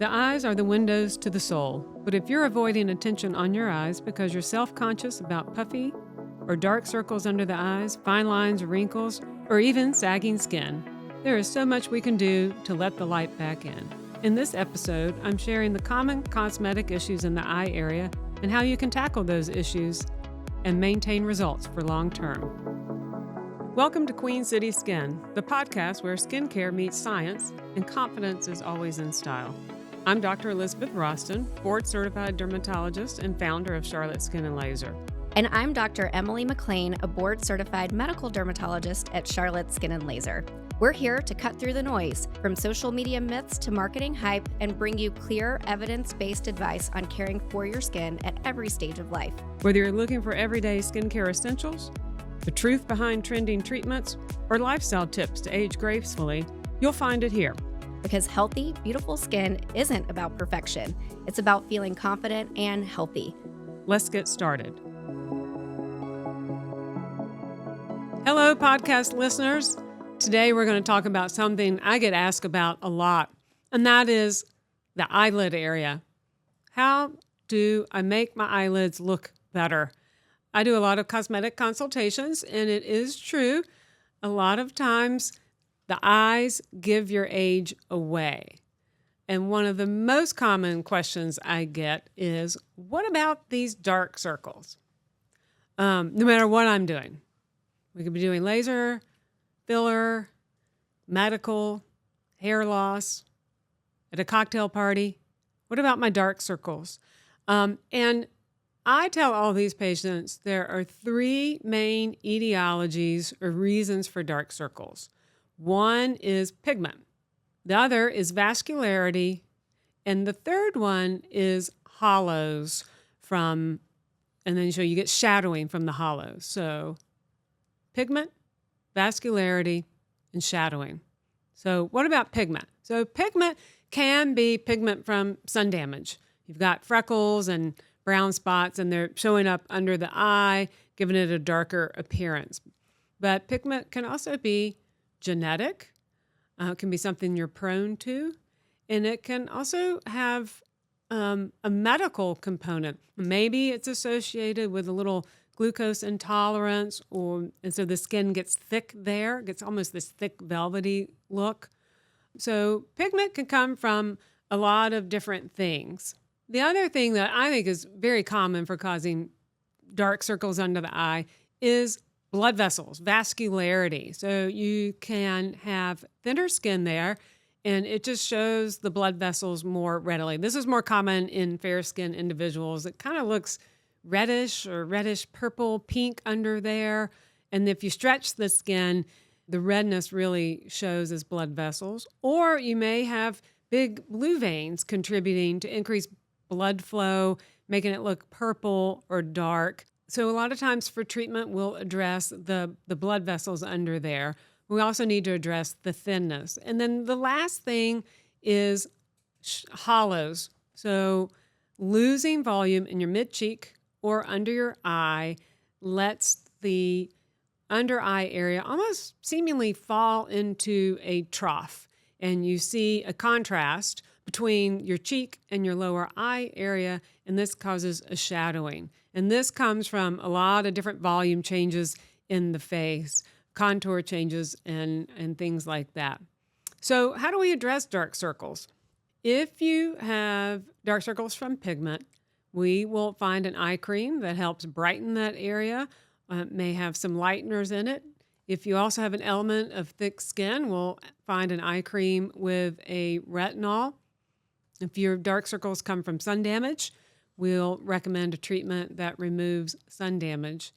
The eyes are the windows to the soul, but if you're avoiding attention on your eyes because you're self-conscious about puffy or dark circles under the eyes, fine lines or wrinkles, or even sagging skin, there is so much we can do to let the light back in. In this episode, I'm sharing the common cosmetic issues in the eye area and how you can tackle those issues and maintain results for long term. Welcome to Queen City Skin, the podcast where skincare meets science and confidence is always in style. I'm Dr. Elizabeth Rostan, board-certified dermatologist and founder of Charlotte Skin and Laser. And I'm Dr. Emily McLean, a board-certified medical dermatologist at Charlotte Skin and Laser. We're here to cut through the noise, from social media myths to marketing hype, and bring you clear, evidence-based advice on caring for your skin at every stage of life. Whether you're looking for everyday skincare essentials, the truth behind trending treatments, or lifestyle tips to age gracefully, you'll find it here. Because healthy, beautiful skin isn't about perfection. It's about feeling confident and healthy. Let's get started. Hello, podcast listeners. Today we're going to talk about something I get asked about a lot, and that is the eyelid area. How do I make my eyelids look better? I do a lot of cosmetic consultations, and it is true. A lot of times the eyes give your age away. And one of the most common questions I get is, what about these dark circles? No matter what I'm doing. We could be doing laser, filler, medical, hair loss, at a cocktail party. What about my dark circles? And I tell all these patients there are three main etiologies or reasons for dark circles. One is pigment, the other is vascularity, and the third one is hollows and then you get shadowing from the hollows. So pigment, vascularity, and shadowing. So what about pigment? So pigment can be pigment from sun damage. You've got freckles and brown spots, and they're showing up under the eye, giving it a darker appearance. But pigment can also be genetic. It can be something you're prone to. And it can also have a medical component. Maybe it's associated with a little glucose intolerance, and so the skin gets thick there, gets almost this thick velvety look. So pigment can come from a lot of different things. The other thing that I think is very common for causing dark circles under the eye is blood vessels, vascularity. So you can have thinner skin there, and it just shows the blood vessels more readily. This is more common in fair-skinned individuals. It kind of looks reddish or reddish purple, pink under there. And if you stretch the skin, the redness really shows as blood vessels. Or you may have big blue veins contributing to increased blood flow, making it look purple or dark. So a lot of times for treatment, we'll address the blood vessels under there. We also need to address the thinness. And then the last thing is hollows. So losing volume in your mid-cheek or under your eye lets the under eye area almost seemingly fall into a trough. And you see a contrast between your cheek and your lower eye area, and this causes a shadowing. And this comes from a lot of different volume changes in the face, contour changes, and things like that. So how do we address dark circles? If you have dark circles from pigment, we will find an eye cream that helps brighten that area. It may have some lighteners in it. If you also have an element of thick skin, we'll find an eye cream with a retinol. If your dark circles come from sun damage, we'll recommend a treatment that removes sun damage.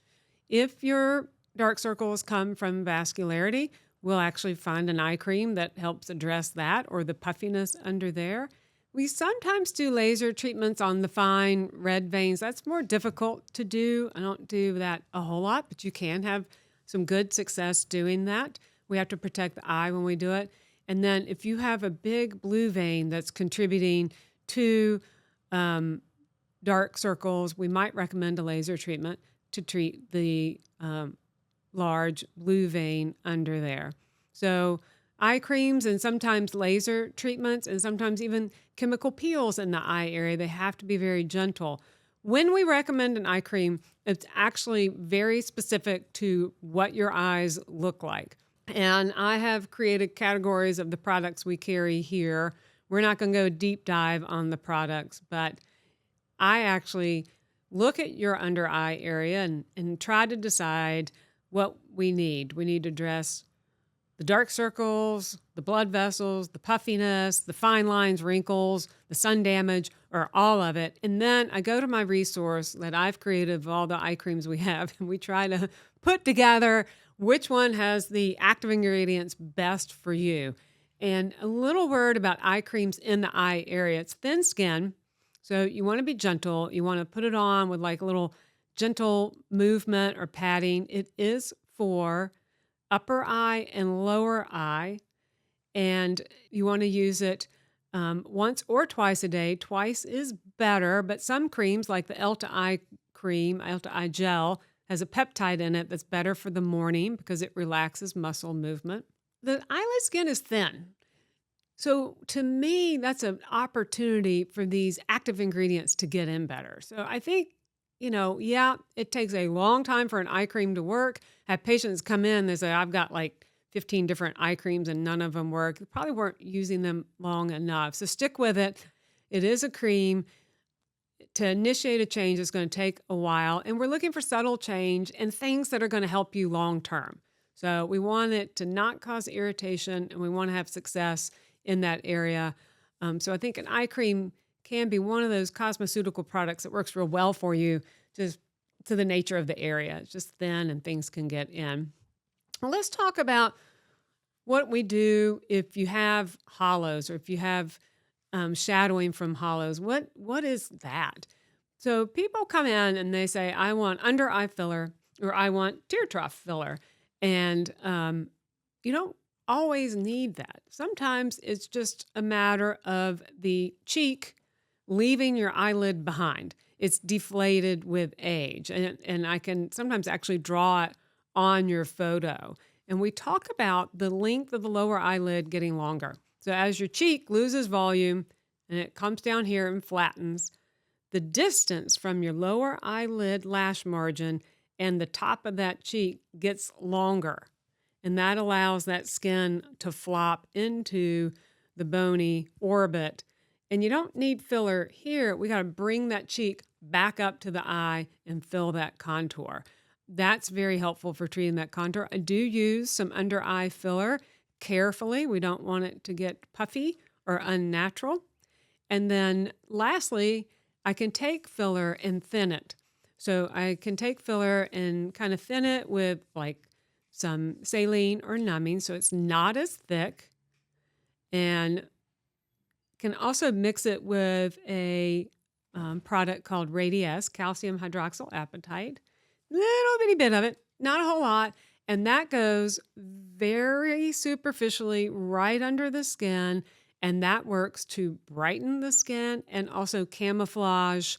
If your dark circles come from vascularity, we'll actually find an eye cream that helps address that or the puffiness under there. We sometimes do laser treatments on the fine red veins. That's more difficult to do. I don't do that a whole lot, but you can have some good success doing that. We have to protect the eye when we do it. And then if you have a big blue vein that's contributing to dark circles, we might recommend a laser treatment to treat the large blue vein under there. So eye creams and sometimes laser treatments and sometimes even chemical peels in the eye area. They have to be very gentle. When we recommend an eye cream, it's actually very specific to what your eyes look like. And I have created categories of the products we carry here. We're not going to go deep dive on the products, but I actually look at your under eye area and try to decide what we need. We need to address the dark circles, the blood vessels, the puffiness, the fine lines, wrinkles, the sun damage, or all of it. And then I go to my resource that I've created of all the eye creams we have, and we try to put together which one has the active ingredients best for you. And a little word about eye creams in the eye area. It's thin skin, so you want to be gentle. You want to put it on with like a little gentle movement or patting. It is for upper eye and lower eye, and you want to use it once or twice a day. Twice is better, but some creams like the Elta Eye cream, Elta Eye gel, has a peptide in it that's better for the morning because it relaxes muscle movement. The eyelid skin is thin. So to me, that's an opportunity for these active ingredients to get in better. So I think, yeah, it takes a long time for an eye cream to work. Have patients come in, they say, I've got like 15 different eye creams and none of them work. They probably weren't using them long enough. So stick with it. It is a cream. To initiate a change is going to take a while, and we're looking for subtle change and things that are going to help you long term. So we want it to not cause irritation, and we want to have success in that area. So I think an eye cream can be one of those cosmeceutical products that works real well for you, just to the nature of the area. It's just thin and things can get in. Well, let's talk about what we do if you have hollows or if you have shadowing from hollows. What is that? So people come in and they say, I want under eye filler or I want tear trough filler. And you don't always need that. Sometimes it's just a matter of the cheek leaving your eyelid behind. It's deflated with age. And I can sometimes actually draw it on your photo. And we talk about the length of the lower eyelid getting longer. So as your cheek loses volume and it comes down here and flattens, the distance from your lower eyelid lash margin and the top of that cheek gets longer. And that allows that skin to flop into the bony orbit. And you don't need filler here. We got to bring that cheek back up to the eye and fill that contour. That's very helpful for treating that contour. I do use some under eye filler carefully. We don't want it to get puffy or unnatural. And then lastly, I can take filler and thin it. So I can take filler and kind of thin it with like some saline or numbing so it's not as thick, and can also mix it with a product called Radiesse, calcium hydroxyl apatite. Little bitty bit of it, not a whole lot. And that goes very superficially right under the skin. And that works to brighten the skin and also camouflage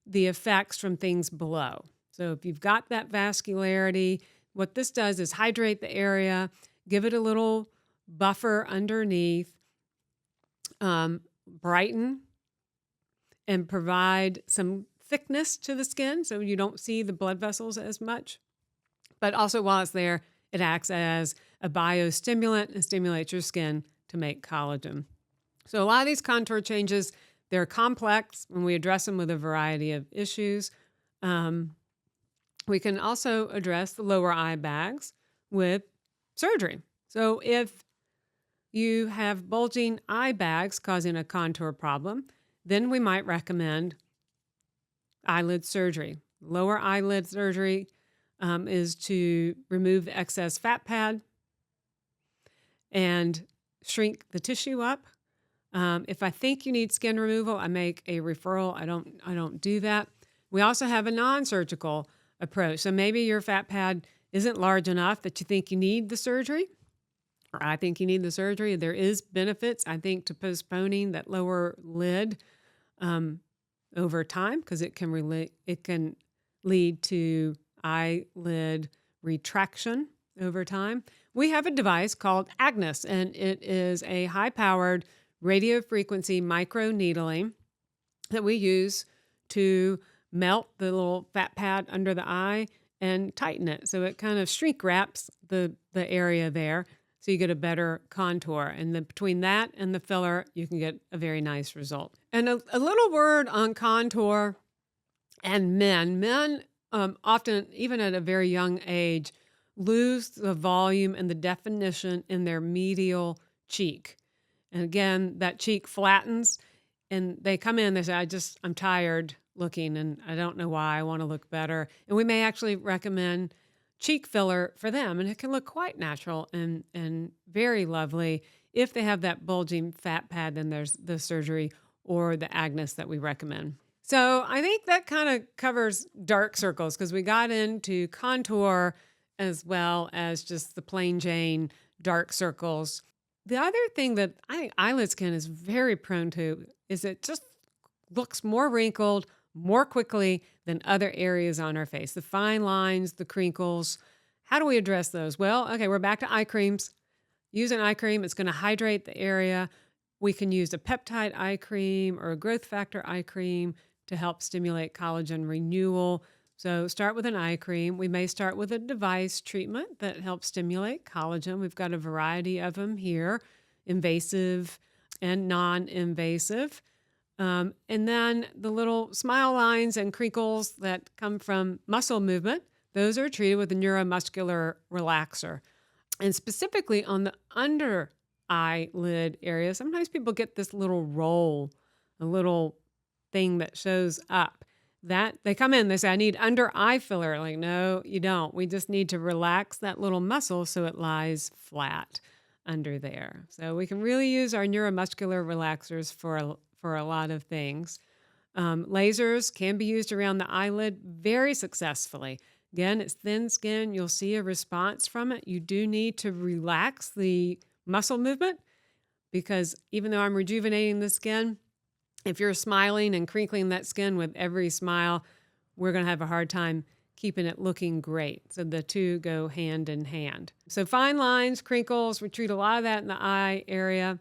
the effects from things below. So if you've got that vascularity, what this does is hydrate the area, give it a little buffer underneath, brighten, and provide some thickness to the skin so you don't see the blood vessels as much. But also while it's there, it acts as a biostimulant and stimulates your skin to make collagen. So a lot of these contour changes, they're complex when we address them with a variety of issues. We can also address the lower eye bags with surgery. So if you have bulging eye bags causing a contour problem, then we might recommend eyelid surgery. Lower eyelid surgery is to remove the excess fat pad and shrink the tissue up. If I think you need skin removal, I make a referral. I don't do that. We also have a non-surgical approach. So maybe your fat pad isn't large enough that you think you need the surgery, or I think you need the surgery. There is benefits, I think, to postponing that lower lid over time because it can lead to eyelid retraction over time. We have a device called Agnes, and it is a high-powered radio frequency micro needling that we use to melt the little fat pad under the eye and tighten it. So it kind of shrink wraps the area there so you get a better contour. And then between that and the filler, you can get a very nice result. And a little word on contour and men. Men often, even at a very young age, lose the volume and the definition in their medial cheek. And again, that cheek flattens and they come in, they say, I'm tired looking and I don't know why, I want to look better. And we may actually recommend cheek filler for them. And it can look quite natural and very lovely. If they have that bulging fat pad, then there's the surgery or the Agnes that we recommend. So I think that kind of covers dark circles because we got into contour as well as just the plain Jane dark circles. The other thing that I think eyelid skin is very prone to is it just looks more wrinkled more quickly than other areas on our face. The fine lines, the crinkles. How do we address those? Well, okay, we're back to eye creams. Use an eye cream. It's going to hydrate the area. We can use a peptide eye cream or a growth factor eye cream to help stimulate collagen renewal. So start with an eye cream. We may start with a device treatment that helps stimulate collagen. We've got a variety of them here, invasive and non-invasive. And then the little smile lines and crinkles that come from muscle movement, those are treated with a neuromuscular relaxer. And specifically on the under eyelid area, sometimes people get this little roll, a little thing that shows up. That they come in, they say, I need under eye filler. Like, no, you don't. We just need to relax that little muscle so it lies flat under there. So we can really use our neuromuscular relaxers for a lot of things. Lasers can be used around the eyelid very successfully. Again, it's thin skin. You'll see a response from it. You do need to relax the muscle movement because even though I'm rejuvenating the skin, if you're smiling and crinkling that skin with every smile, we're going to have a hard time keeping it looking great. So the two go hand in hand. So fine lines, crinkles, we treat a lot of that in the eye area.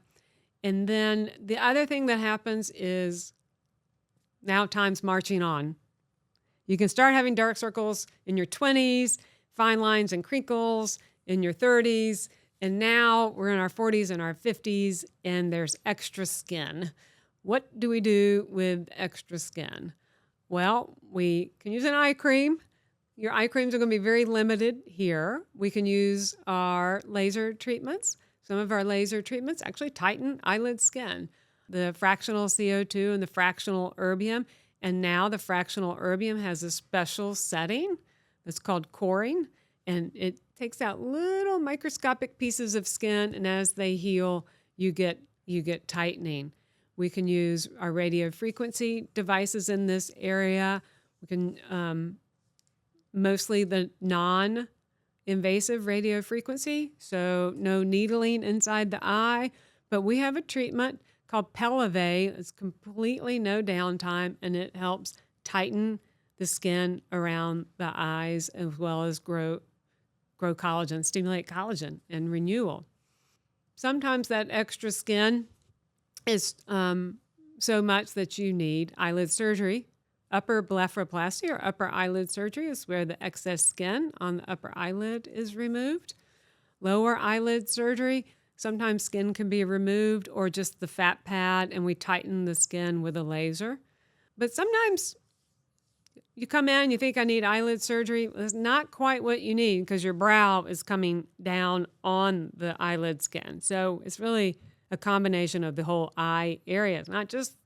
And then the other thing that happens is now time's marching on. You can start having dark circles in your 20s, fine lines and crinkles in your 30s, and now we're in our 40s and our 50s, and there's extra skin. What do we do with extra skin? Well, we can use an eye cream. Your eye creams are going to be very limited here. We can use our laser treatments. Some of our laser treatments actually tighten eyelid skin. The fractional CO2 and the fractional erbium. And now the fractional erbium has a special setting that's called coring. And it takes out little microscopic pieces of skin. And as they heal, you get tightening. We can use our radio frequency devices in this area. We can mostly the non-invasive radio frequency, so no needling inside the eye. But we have a treatment called Pelivate. It's completely no downtime, and it helps tighten the skin around the eyes as well as grow collagen, stimulate collagen and renewal. Sometimes that extra skin is so much that you need eyelid surgery. Upper blepharoplasty or upper eyelid surgery is where the excess skin on the upper eyelid is removed. Lower eyelid surgery, sometimes skin can be removed or just the fat pad and we tighten the skin with a laser. But sometimes you come in, you think I need eyelid surgery. It's not quite what you need because your brow is coming down on the eyelid skin. So it's really a combination of the whole eye area. It's not just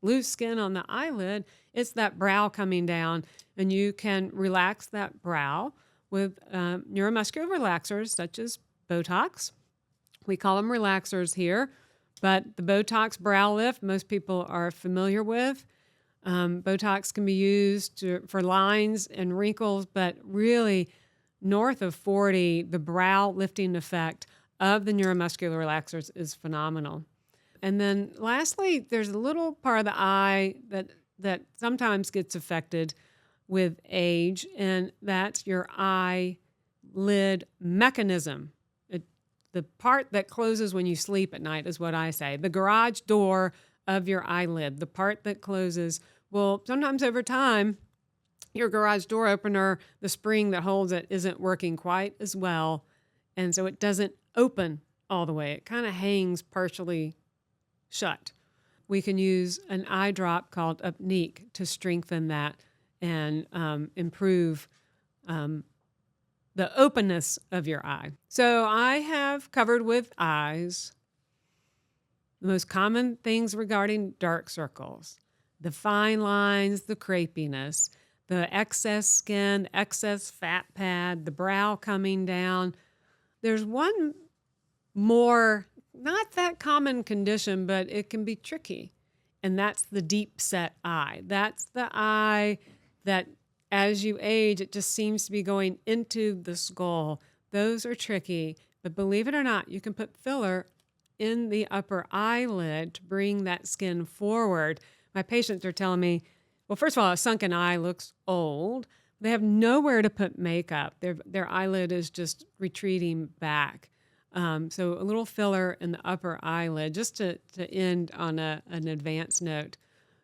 loose skin on the eyelid, it's that brow coming down, and you can relax that brow with neuromuscular relaxers such as Botox. We call them relaxers here, but the Botox brow lift most people are familiar with. Botox can be used for lines and wrinkles, but really north of 40, the brow lifting effect of the neuromuscular relaxers is phenomenal. And then lastly, there's a little part of the eye that sometimes gets affected with age, and that's your eyelid mechanism. It the part that closes when you sleep at night is what I say. The garage door of your eyelid, the part that closes. Well, sometimes over time, your garage door opener, the spring that holds it, isn't working quite as well. And so it doesn't open all the way. It kind of hangs partially shut. We can use an eye drop called Upneek to strengthen that and improve the openness of your eye. So I have covered with eyes the most common things regarding dark circles, the fine lines, the crepiness, the excess skin, excess fat pad, the brow coming down. There's one more, not that common condition, but it can be tricky, and that's the deep set eye. That's the eye that as you age, it just seems to be going into the skull. Those are tricky, but believe it or not, you can put filler in the upper eyelid to bring that skin forward. My patients are telling me, well, first of all, a sunken eye looks old. They have nowhere to put makeup. Their eyelid is just retreating back. So a little filler in the upper eyelid, just to end on an advanced note.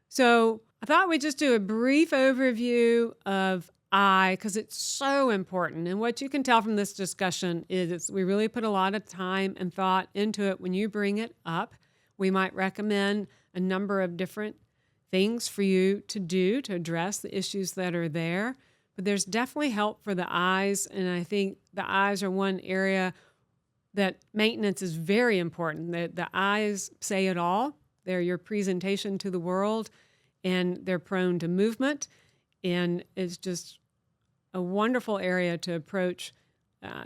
So I thought we'd just do a brief overview of eye because it's so important. And what you can tell from this discussion is we really put a lot of time and thought into it. When you bring it up, we might recommend a number of different things for you to do to address the issues that are there. But there's definitely help for the eyes. And I think the eyes are one area that maintenance is very important. The eyes say it all. They're your presentation to the world, and they're prone to movement. And it's just a wonderful area to approach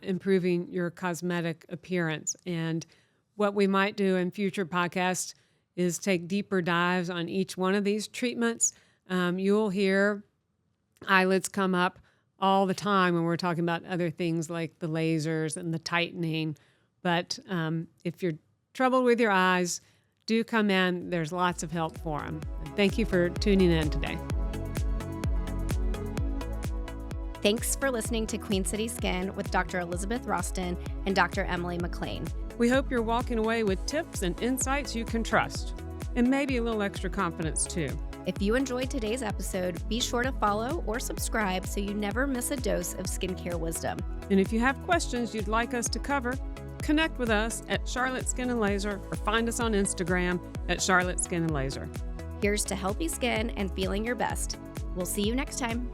improving your cosmetic appearance. And what we might do in future podcasts is take deeper dives on each one of these treatments. You'll hear eyelids come up all the time when we're talking about other things like the lasers and the tightening. But if you're troubled with your eyes, do come in. There's lots of help for them. Thank you for tuning in today. Thanks for listening to Queen City Skin with Dr. Elizabeth Rostan and Dr. Emily McLean. We hope you're walking away with tips and insights you can trust, and maybe a little extra confidence too. If you enjoyed today's episode, be sure to follow or subscribe so you never miss a dose of skincare wisdom. And if you have questions you'd like us to cover, connect with us at Charlotte Skin and Laser or find us on Instagram at Charlotte Skin and Laser. Here's to healthy skin and feeling your best. We'll see you next time.